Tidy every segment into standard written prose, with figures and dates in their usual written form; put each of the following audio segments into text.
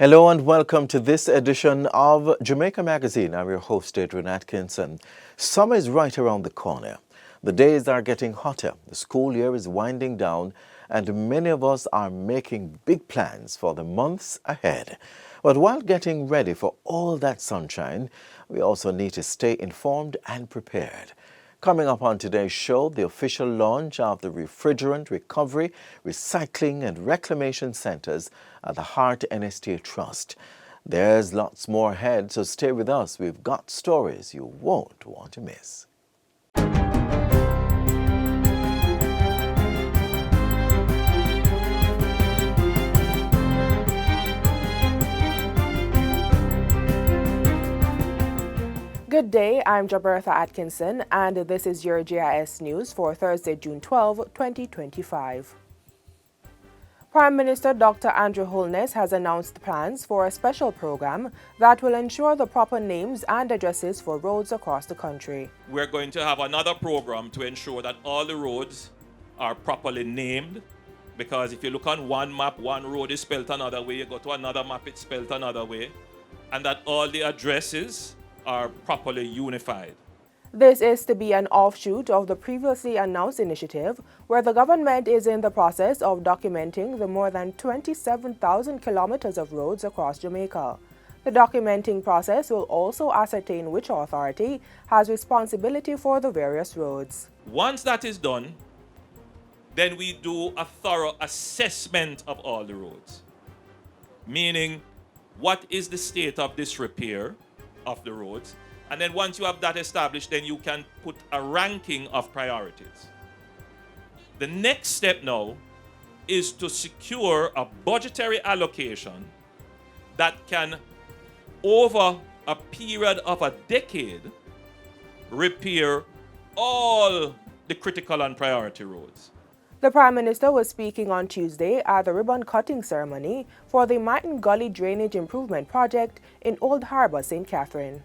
Hello and welcome to this edition of Jamaica Magazine. I'm your host, Adrian Atkinson. Summer is right around the corner. The days are getting hotter, the school year is winding down, and many of us are making big plans for the months ahead. But while getting ready for all that sunshine, we also need to stay informed and prepared. Coming up on today's show, the official launch of the Refrigerant Recovery, Recycling and Reclamation Centers at the Heart NSTA Trust. There's lots more ahead, so stay with us. We've got stories you won't want to miss. Good day, I'm Jabertha Atkinson, and this is your GIS News for Thursday, June 12, 2025. Prime Minister Dr. Andrew Holness has announced plans for a special program that will ensure the proper names and addresses for roads across the country. We're going to have another program to ensure that all the roads are properly named, because if you look on one map, one road is spelled another way, you go to another map, it's spelled another way, and that all the addresses are properly unified. This is to be an offshoot of the previously announced initiative where the government is in the process of documenting the more than 27,000 kilometers of roads across Jamaica. The documenting process will also ascertain which authority has responsibility for the various roads. Once that is done, then we do a thorough assessment of all the roads, meaning what is the state of disrepair of the roads, and then once you have that established, then you can put a ranking of priorities. The next step now is to secure a budgetary allocation that can, over a period of a decade, repair all the critical and priority roads. The Prime Minister was speaking on Tuesday at the ribbon-cutting ceremony for the Martin Gully Drainage Improvement Project in Old Harbour, St. Catherine.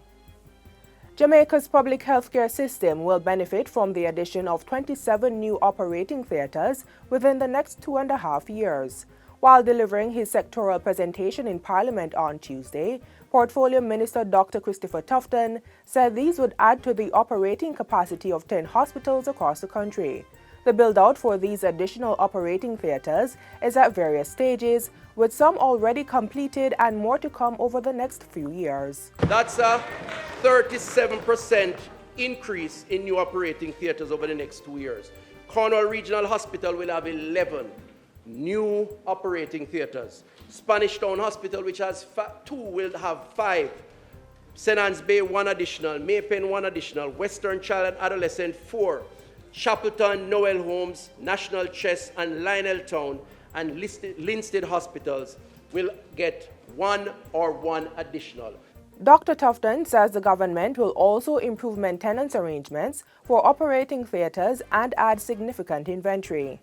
Jamaica's public healthcare system will benefit from the addition of 27 new operating theatres within the next 2.5 years. While delivering his sectoral presentation in Parliament on Tuesday, Portfolio Minister Dr. Christopher Tufton said these would add to the operating capacity of 10 hospitals across the country. The build-out for these additional operating theatres is at various stages, with some already completed and more to come over the next few years. That's a 37% increase in new operating theatres over the next 2 years. Cornwall Regional Hospital will have 11 new operating theatres. Spanish Town Hospital, which has 2, will have 5. St. Anne's Bay, 1 additional. Maypen, 1 additional. Western Child and Adolescent, 4. Shackleton, Noel Homes, National Chess, and Lionel Town and Linstead Hospitals will get 1 or 1 additional. Dr. Tufton says the government will also improve maintenance arrangements for operating theatres and add significant inventory.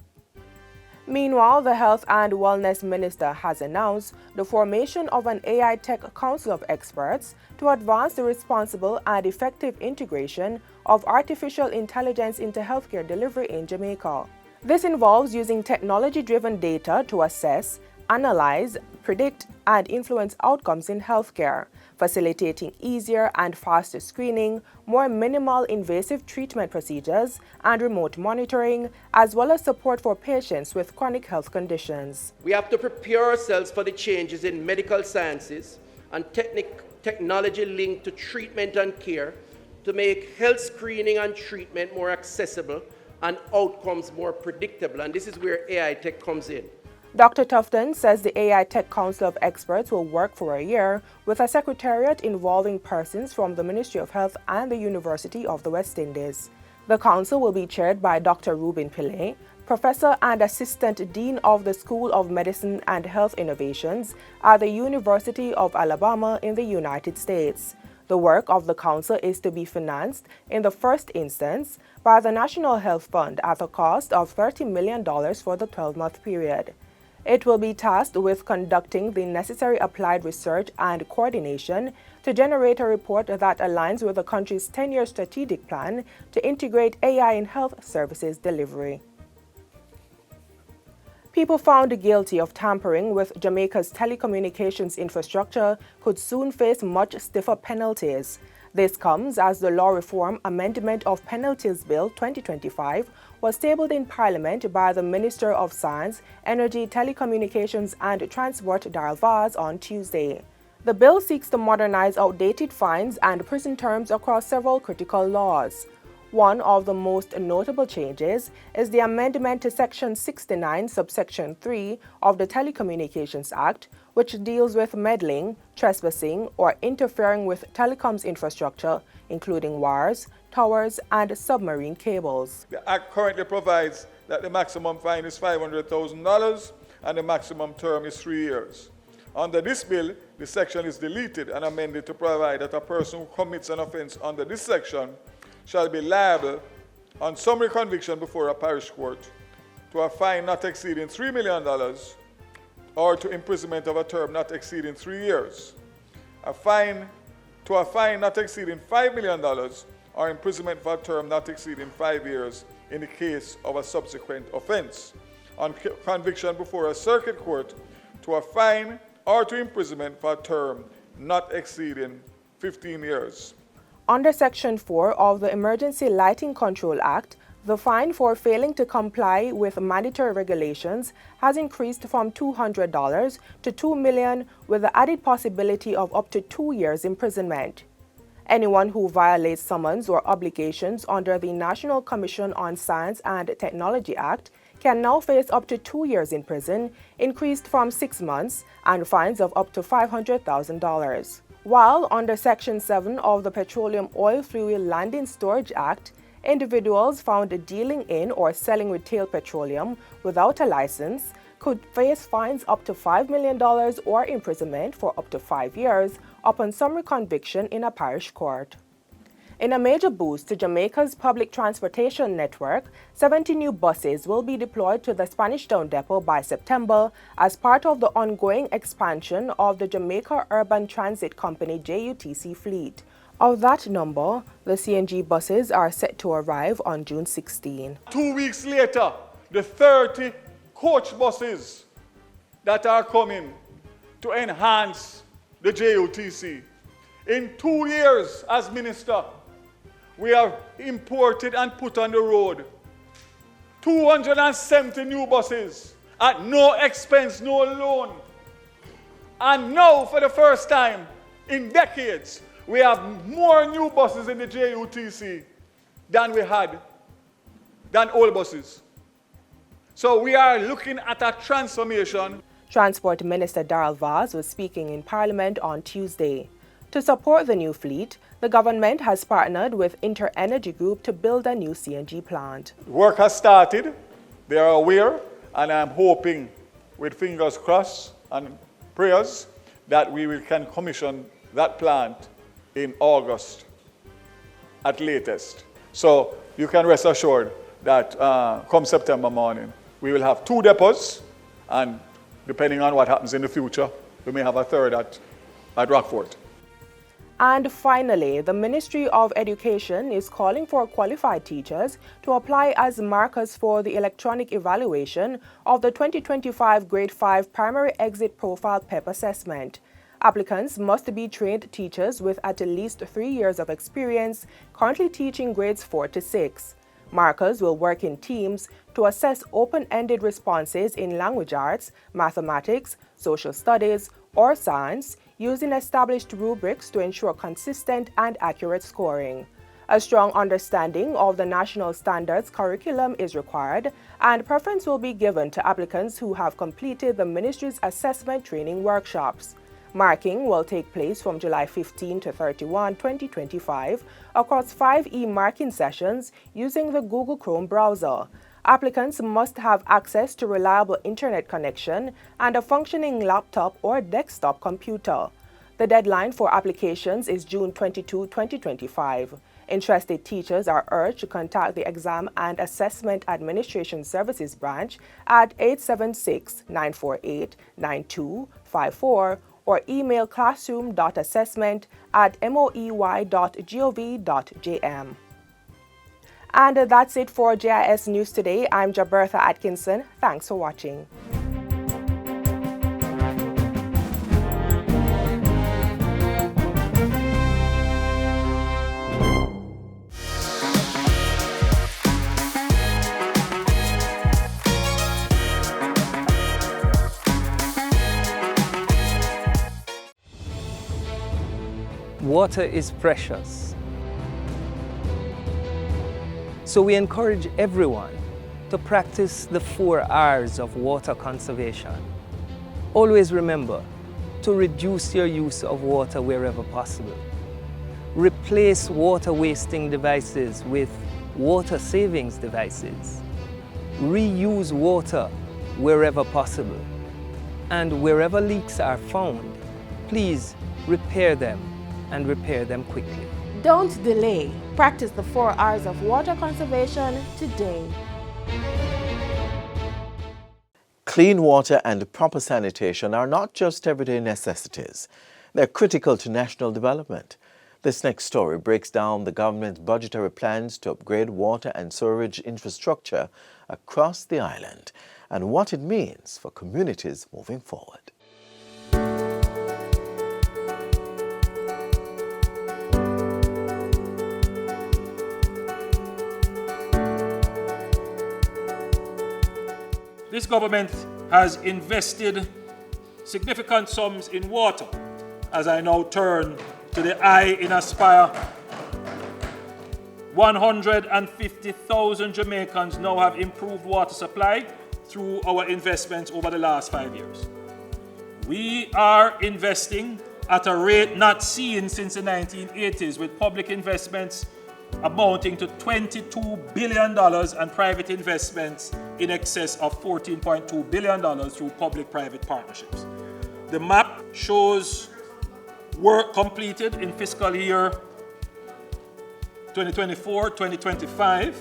Meanwhile, the Health and Wellness Minister has announced the formation of an AI Tech Council of Experts to advance the responsible and effective integration of artificial intelligence into healthcare delivery in Jamaica. This involves using technology-driven data to assess, analyze, predict, and influence outcomes in healthcare, facilitating easier and faster screening, more minimal invasive treatment procedures, and remote monitoring, as well as support for patients with chronic health conditions. We have to prepare ourselves for the changes in medical sciences and technology linked to treatment and care to make health screening and treatment more accessible and outcomes more predictable. And this is where AI Tech comes in. Dr. Tufton says the AI Tech Council of Experts will work for a year with a secretariat involving persons from the Ministry of Health and the University of the West Indies. The council will be chaired by Dr. Rubin Pillay, Professor and Assistant Dean of the School of Medicine and Health Innovations at the University of Alabama in the United States. The work of the council is to be financed in the first instance by the National Health Fund at a cost of $30 million for the 12-month period. It will be tasked with conducting the necessary applied research and coordination to generate a report that aligns with the country's 10-year strategic plan to integrate AI in health services delivery. People found guilty of tampering with Jamaica's telecommunications infrastructure could soon face much stiffer penalties. This comes as the Law Reform Amendment of Penalties Bill 2025 was tabled in Parliament by the Minister of Science, Energy, Telecommunications and Transport Darrell Vaz on Tuesday. The bill seeks to modernize outdated fines and prison terms across several critical laws. One of the most notable changes is the amendment to Section 69, subsection 3 of the Telecommunications Act, which deals with meddling, trespassing, or interfering with telecoms infrastructure, including wires, towers, and submarine cables. The Act currently provides that the maximum fine is $500,000 and the maximum term is 3 years. Under this bill, the section is deleted and amended to provide that a person who commits an offense under this section shall be liable on summary conviction before a parish court to a fine not exceeding $3 million or to imprisonment of a term not exceeding 3 years. A fine not exceeding $5 million or imprisonment for a term not exceeding 5 years in the case of a subsequent offense. On conviction before a circuit court, to a fine or to imprisonment for a term not exceeding 15 years. Under Section 4 of the Emergency Lighting Control Act, the fine for failing to comply with mandatory regulations has increased from $200 to $2 million, with the added possibility of up to 2 years imprisonment. Anyone who violates summons or obligations under the National Commission on Science and Technology Act can now face up to 2 years in prison, increased from 6 months, and fines of up to $500,000. While under Section 7 of the Petroleum Oil Fuel Landing Storage Act, individuals found dealing in or selling retail petroleum without a license could face fines up to $5 million or imprisonment for up to 5 years upon summary conviction in a parish court. In a major boost to Jamaica's public transportation network, 70 new buses will be deployed to the Spanish Town Depot by September as part of the ongoing expansion of the Jamaica Urban Transit Company JUTC fleet. Of that number, the CNG buses are set to arrive on June 16. 2 weeks later, the 30 coach buses that are coming to enhance the JUTC. In 2 years as minister, we have imported and put on the road 270 new buses at no expense, no loan. And now, for the first time in decades, we have more new buses in the JUTC than we had, than old buses. So we are looking at a transformation. Transport Minister Darrell Vaz was speaking in Parliament on Tuesday. To support the new fleet, the government has partnered with InterEnergy Group to build a new CNG plant. Work has started, they are aware, and I'm hoping, with fingers crossed and prayers, that we can commission that plant in August at latest. So you can rest assured that come September morning, we will have 2 depots, and depending on what happens in the future, we may have a third at Rockfort. And finally, the Ministry of Education is calling for qualified teachers to apply as markers for the electronic evaluation of the 2025 Grade 5 Primary Exit Profile PEP assessment. Applicants must be trained teachers with at least 3 years of experience, currently teaching grades 4 to 6. Markers will work in teams to assess open-ended responses in language arts, mathematics, social studies, or science, using established rubrics to ensure consistent and accurate scoring. A strong understanding of the national standards curriculum is required, and preference will be given to applicants who have completed the ministry's assessment training workshops. Marking will take place from July 15 to 31, 2025, across 5 e-marking sessions using the Google Chrome browser. Applicants must have access to reliable internet connection and a functioning laptop or desktop computer. The deadline for applications is June 22, 2025. Interested teachers are urged to contact the Exam and Assessment Administration Services branch at 876-948-9254 or email classroom.assessment@moey.gov.jm. And that's it for JIS News today. I'm Jabertha Atkinson. Thanks for watching. Water is precious. So we encourage everyone to practice the 4 R's of water conservation. Always remember to reduce your use of water wherever possible. Replace water wasting devices with water savings devices. Reuse water wherever possible. And wherever leaks are found, please repair them and repair them quickly. Don't delay. Practice the 4 R's of water conservation today. Clean water and proper sanitation are not just everyday necessities. They're critical to national development. This next story breaks down the government's budgetary plans to upgrade water and sewerage infrastructure across the island and what it means for communities moving forward. This government has invested significant sums in water. As I now turn to the eye in Aspire, 150,000 Jamaicans now have improved water supply through our investments over the last 5 years. We are investing at a rate not seen since the 1980s, with public investments amounting to $22 billion and private investments in excess of $14.2 billion through public-private partnerships. The map shows work completed in fiscal year 2024-2025,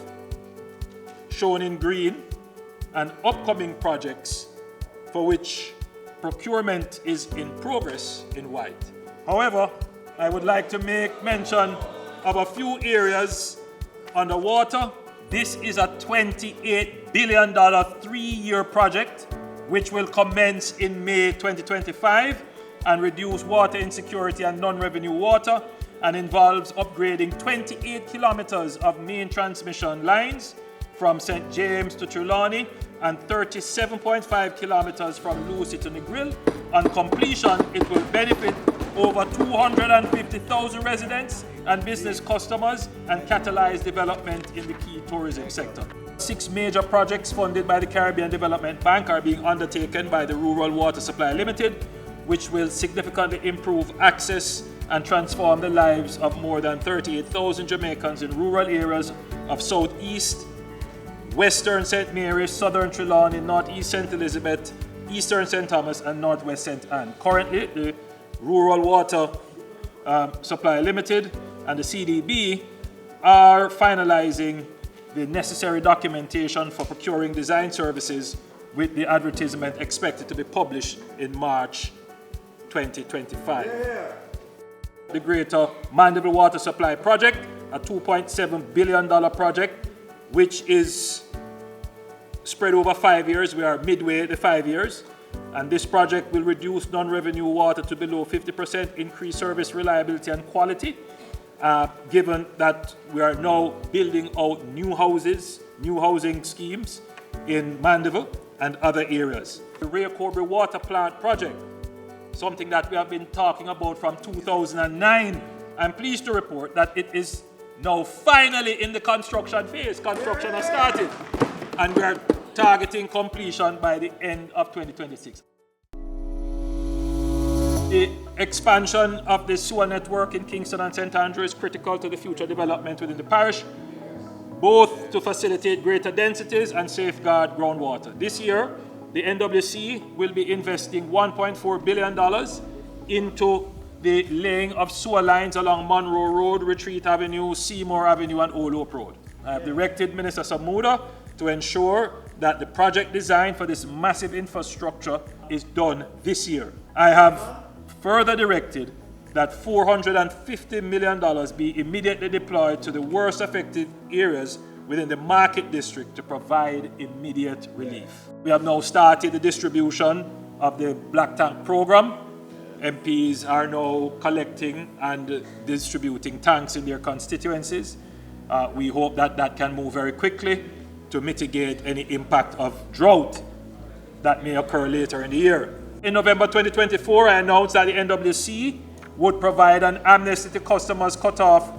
shown in green, and upcoming projects for which procurement is in progress in white. However, I would like to make mention of a few areas underwater. This is a $28 billion 3-year project which will commence in May 2025 and reduce water insecurity and non-revenue water, and involves upgrading 28 kilometers of main transmission lines from St. James to Trelawney and 37.5 kilometers from Lucy to Negril. On completion, it will benefit over 250,000 residents and business customers and catalyze development in the key tourism sector. 6 major projects funded by the Caribbean Development Bank are being undertaken by the Rural Water Supply Limited, which will significantly improve access and transform the lives of more than 38,000 Jamaicans in rural areas of Southeast, Western St. Mary's, Southern Trelawney, Northeast St. Elizabeth, Eastern St. Thomas, and Northwest St. Anne. Currently, the Rural Water Supply Limited and the CDB are finalizing the necessary documentation for procuring design services, with the advertisement expected to be published in March 2025. The Greater Mandeville Water Supply Project, a $2.7 billion project, which is spread over 5 years. We are midway the 5 years. And this project will reduce non-revenue water to below 50%, increase service reliability and quality, given that we are now building out new housing schemes in Mandeville and other areas. The Ray Cobre Water Plant Project, something that we have been talking about from 2009. I'm pleased to report that it is now finally in the construction phase. Construction has started, and we are targeting completion by the end of 2026. The expansion of the sewer network in Kingston and St. Andrew is critical to the future development within the parish, both to facilitate greater densities and safeguard groundwater. This year, the NWC will be investing $1.4 billion into the laying of sewer lines along Monroe Road, Retreat Avenue, Seymour Avenue, and Old Hope Road. I have directed Minister Samuda to ensure that the project design for this massive infrastructure is done this year. I have further directed that $450 million be immediately deployed to the worst affected areas within the market district to provide immediate relief. We have now started the distribution of the Black Tank program. MPs are now collecting and distributing tanks in their constituencies. We hope that that can move very quickly to mitigate any impact of drought that may occur later in the year. In November 2024, I announced that the NWC would provide an amnesty to customers cut off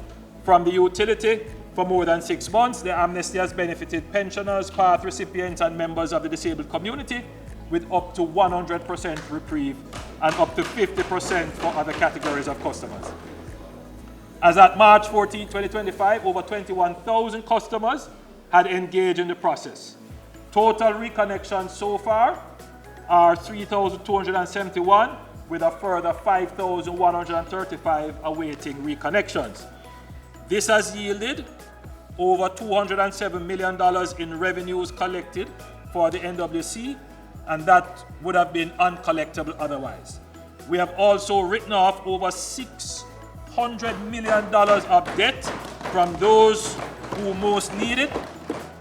from the utility for more than 6 months. The amnesty has benefited pensioners, path recipients, and members of the disabled community with up to 100% reprieve and up to 50% for other categories of customers. As at March 14, 2025, over 21,000 customers had engaged in the process. Total reconnections so far are 3,271, with a further 5,135 awaiting reconnections. This has yielded over $207 million in revenues collected for the NWC, and that would have been uncollectible otherwise. We have also written off over $600 million of debt from those who most need it,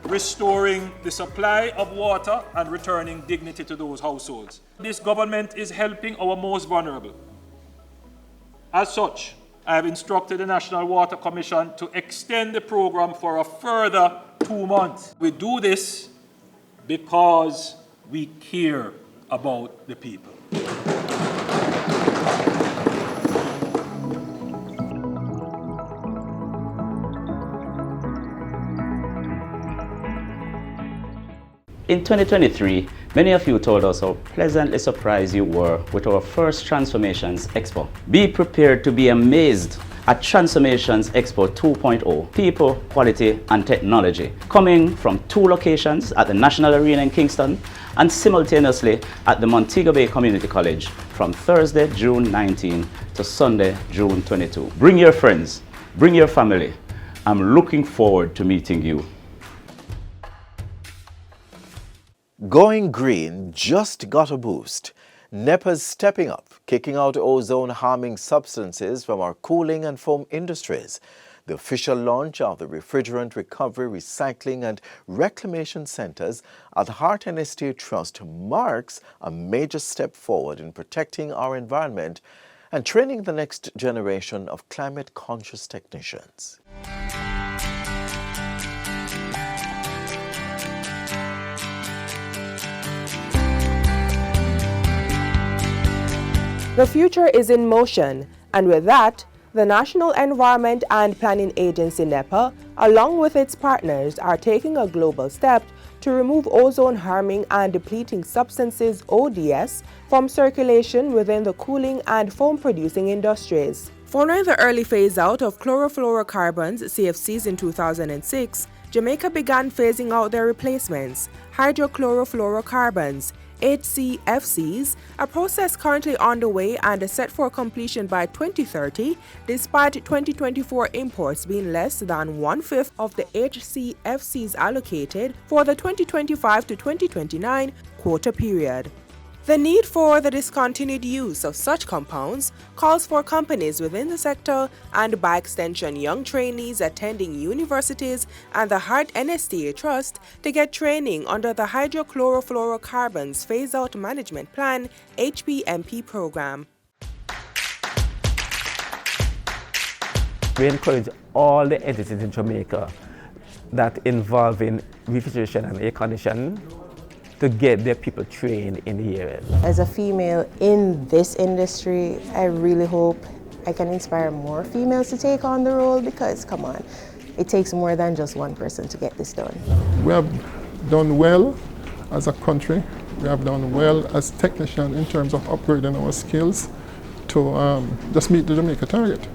restoring the supply of water and returning dignity to those households. This government is helping our most vulnerable. As such, I have instructed the National Water Commission to extend the program for a further 2 months. We do this because we care about the people. In 2023, many of you told us how pleasantly surprised you were with our first Transformations Expo. Be prepared to be amazed at Transformations Expo 2.0, People, Quality and Technology, coming from 2 locations at the National Arena in Kingston and simultaneously at the Montego Bay Community College from Thursday, June 19 to Sunday, June 22. Bring your friends, bring your family. I'm looking forward to meeting you. Going green just got a boost. NEPA's stepping up, kicking out ozone-harming substances from our cooling and foam industries. The official launch of the Refrigerant Recovery, Recycling and Reclamation Centers at the Heart and Estate Trust marks a major step forward in protecting our environment and training the next generation of climate-conscious technicians. The future is in motion, and with that, the National Environment and Planning Agency NEPA, along with its partners, are taking a global step to remove ozone-harming and depleting substances ODS from circulation within the cooling and foam-producing industries. Following the early phase-out of chlorofluorocarbons, CFCs, in 2006, Jamaica began phasing out their replacements, hydrochlorofluorocarbons, HCFCs, a process currently underway and set for completion by 2030, despite 2024 imports being less than 1/5 of the HCFCs allocated for the 2025 to 2029 quota period. The need for the discontinued use of such compounds calls for companies within the sector and, by extension, young trainees attending universities and the Heart NSTA Trust to get training under the Hydrochlorofluorocarbons Phase-Out Management Plan HPMP program. We encourage all the entities in Jamaica that involve in refrigeration and air conditioning to get their people trained in the area. As a female in this industry, I really hope I can inspire more females to take on the role, because, come on, it takes more than just one person to get this done. We have done well as a country. We have done well as technicians in terms of upgrading our skills to just meet the Jamaica target.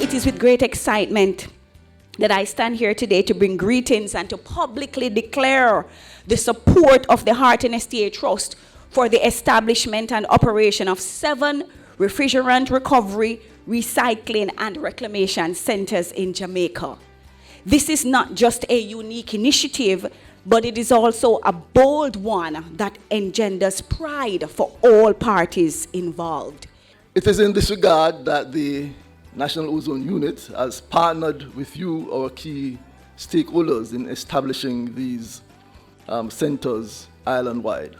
It is with great excitement that I stand here today to bring greetings and to publicly declare the support of the Heart NSTA Trust for the establishment and operation of 7 refrigerant recovery, recycling and reclamation centers in Jamaica. This is not just a unique initiative, but it is also a bold one that engenders pride for all parties involved. It is in this regard that the National Ozone Unit has partnered with you, our key stakeholders, in establishing these centers island-wide.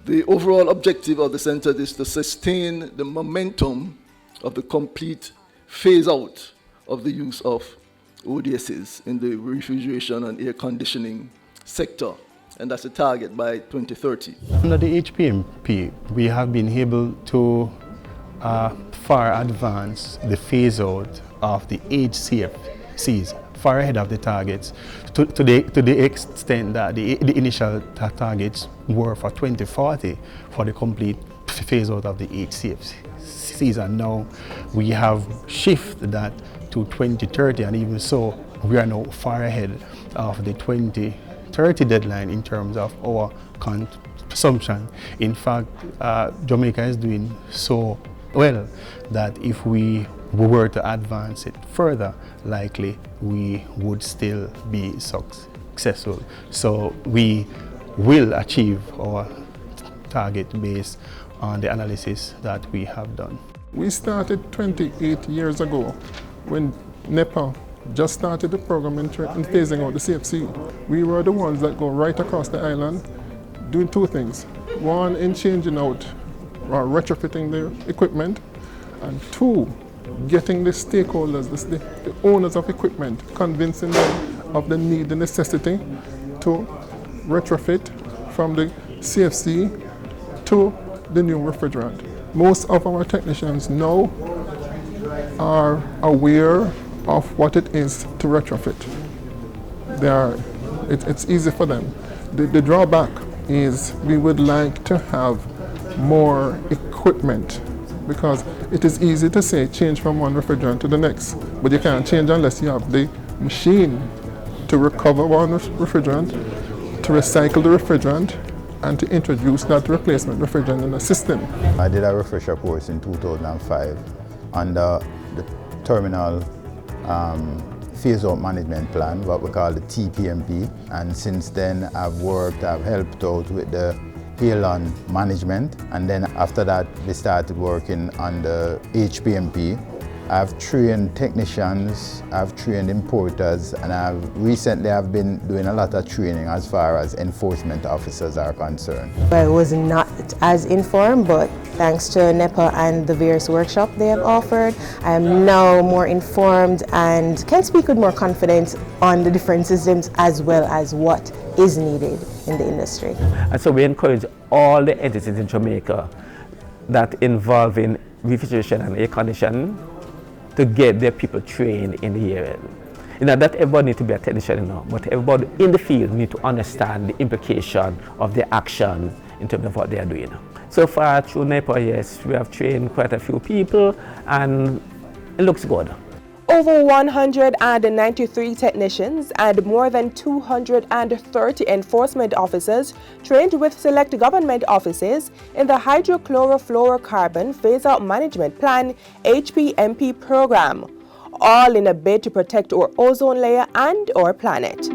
The overall objective of the center is to sustain the momentum of the complete phase-out of the use of ODSs in the refrigeration and air conditioning sector, and that's a target by 2030. Under the HPMP, we have been able to far advance the phase-out of the HCFCs, far ahead of the targets, to the extent that the initial targets were for 2040 for the complete phase-out of the HCFCs, and now we have shifted that to 2030, and even so, we are now far ahead of the 2030 deadline in terms of our consumption. In fact, Jamaica is doing so well that if we were to advance it further, likely we would still be successful. So we will achieve our target based on the analysis that we have done. We started 28 years ago when NEPA just started the program in phasing out the CFC. We were the ones that go right across the island doing two things. One, in changing out or retrofitting the equipment, and two, getting the stakeholders, the owners of equipment, convincing them of the need, the necessity to retrofit from the CFC to the new refrigerant. Most of our technicians now are aware of what it is to retrofit. It's easy for them. The drawback is we would like to have more equipment, because it is easy to say change from one refrigerant to the next, but you can't change unless you have the machine to recover one refrigerant, to recycle the refrigerant, and to introduce that replacement refrigerant in the system. I did a refresher course in 2005 under the terminal phase-out management plan, what we call the TPMP, and since then I've helped out with the Halon management, and then after that we started working on the HPMP. I've trained technicians, I've trained importers, and recently I've been doing a lot of training as far as enforcement officers are concerned. I was not as informed, but thanks to NEPA and the various workshops they have offered, I am now more informed and can speak with more confidence on the different systems as well as what is needed in the industry. And so we encourage all the entities in Jamaica that involve in refrigeration and air conditioning to get their people trained in the area. Not everybody needs to be a technician, but everybody in the field needs to understand the implication of their action in terms of what they are doing. So far through NEPA, yes, we have trained quite a few people and it looks good. Over 193 technicians and more than 230 enforcement officers trained with select government offices in the hydrochlorofluorocarbon phase-out management plan HPMP program, all in a bid to protect our ozone layer and our planet.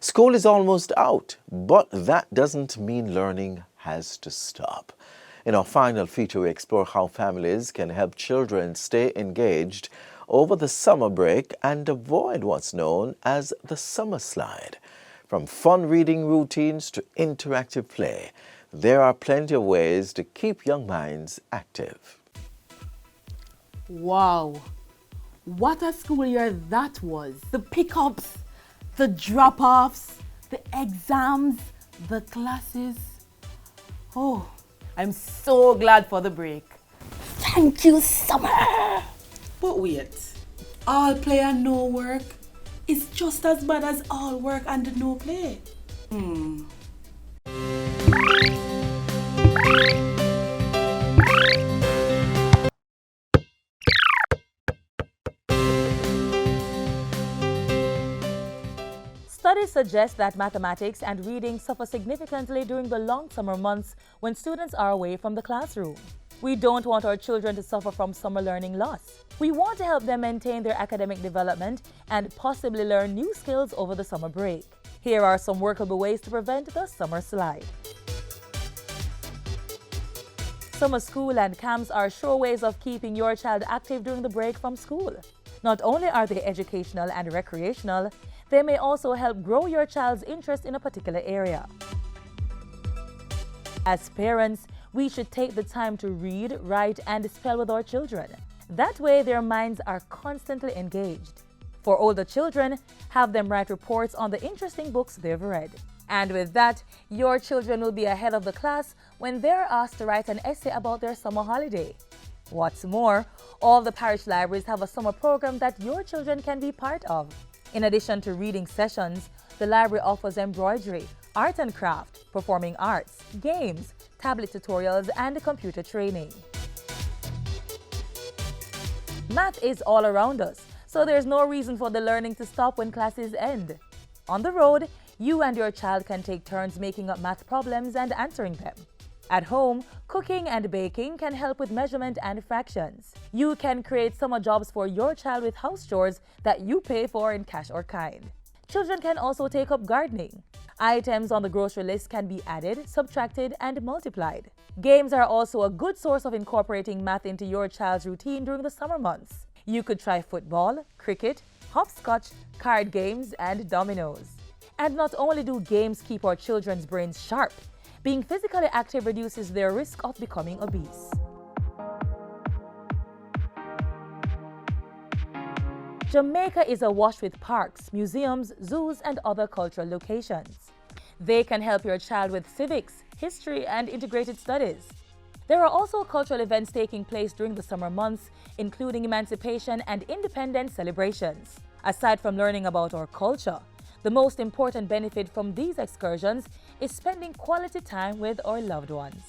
School is almost out, but that doesn't mean learning has to stop. In our final feature, we explore how families can help children stay engaged over the summer break and avoid what's known as the summer slide. From fun reading routines to interactive play, there are plenty of ways to keep young minds active. Wow, what a school year that was. The pickups, the drop-offs, the exams, the classes. Oh, I'm so glad for the break. Thank you, summer. But wait, all play and no work is just as bad as all work and no play. Studies suggests that mathematics and reading suffer significantly during the long summer months when students are away from the classroom. We don't want our children to suffer from summer learning loss. We want to help them maintain their academic development and possibly learn new skills over the summer break. Here are some workable ways to prevent the summer slide. Summer school and camps are sure ways of keeping your child active during the break from school. Not only are they educational and recreational, they may also help grow your child's interest in a particular area. As parents, we should take the time to read, write, and spell with our children. That way, their minds are constantly engaged. For older children, have them write reports on the interesting books they've read. And with that, your children will be ahead of the class when they're asked to write an essay about their summer holiday. What's more, all the parish libraries have a summer program that your children can be part of. In addition to reading sessions, the library offers embroidery, art and craft, performing arts, games, tablet tutorials, and computer training. Math is all around us, so there's no reason for the learning to stop when classes end. On the road, you and your child can take turns making up math problems and answering them. At home, cooking and baking can help with measurement and fractions. You can create summer jobs for your child with house chores that you pay for in cash or kind. Children can also take up gardening. Items on the grocery list can be added, subtracted, and multiplied. Games are also a good source of incorporating math into your child's routine during the summer months. You could try football, cricket, hopscotch, card games, and dominoes. And not only do games keep our children's brains sharp, being physically active reduces their risk of becoming obese. Jamaica is awash with parks, museums, zoos, and other cultural locations. They can help your child with civics, history, and integrated studies. There are also cultural events taking place during the summer months, including emancipation and independence celebrations. Aside from learning about our culture, the most important benefit from these excursions is spending quality time with our loved ones.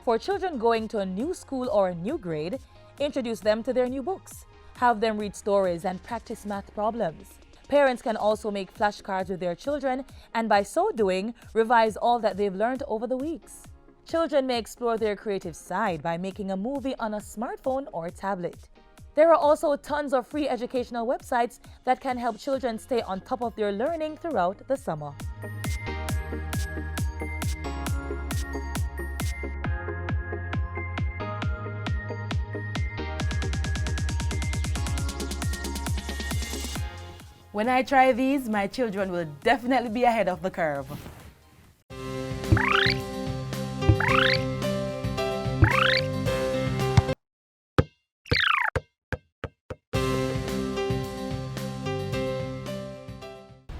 For children going to a new school or a new grade, introduce them to their new books. Have them read stories and practice math problems. Parents can also make flashcards with their children and by so doing, revise all that they've learned over the weeks. Children may explore their creative side by making a movie on a smartphone or tablet. There are also tons of free educational websites that can help children stay on top of their learning throughout the summer. When I try these, my children will definitely be ahead of the curve.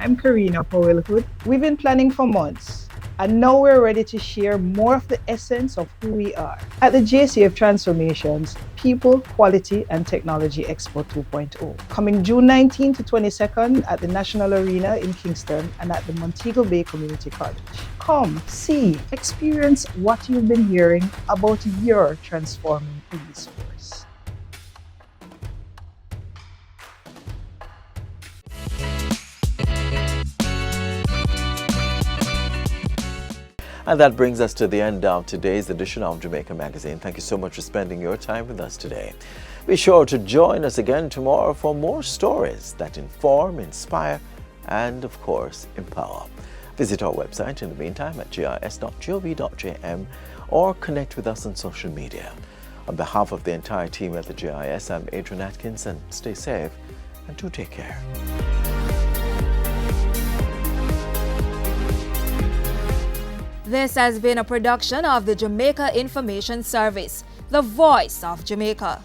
I'm Karina Powellhood. We've been planning for months, and now we're ready to share more of the essence of who we are. At the JCF Transformations People, Quality and Technology Expo 2.0, coming June 19 to 22nd at the National Arena in Kingston and at the Montego Bay Community College. Come, see, experience what you've been hearing about your transforming police force. And that brings us to the end of today's edition of Jamaica Magazine. Thank you so much for spending your time with us today. Be sure to join us again tomorrow for more stories that inform, inspire, and of course, empower. Visit our website in the meantime at gis.gov.jm or connect with us on social media. On behalf of the entire team at the GIS, I'm Adrian Atkinson. Stay safe and do take care. This has been a production of the Jamaica Information Service, the voice of Jamaica.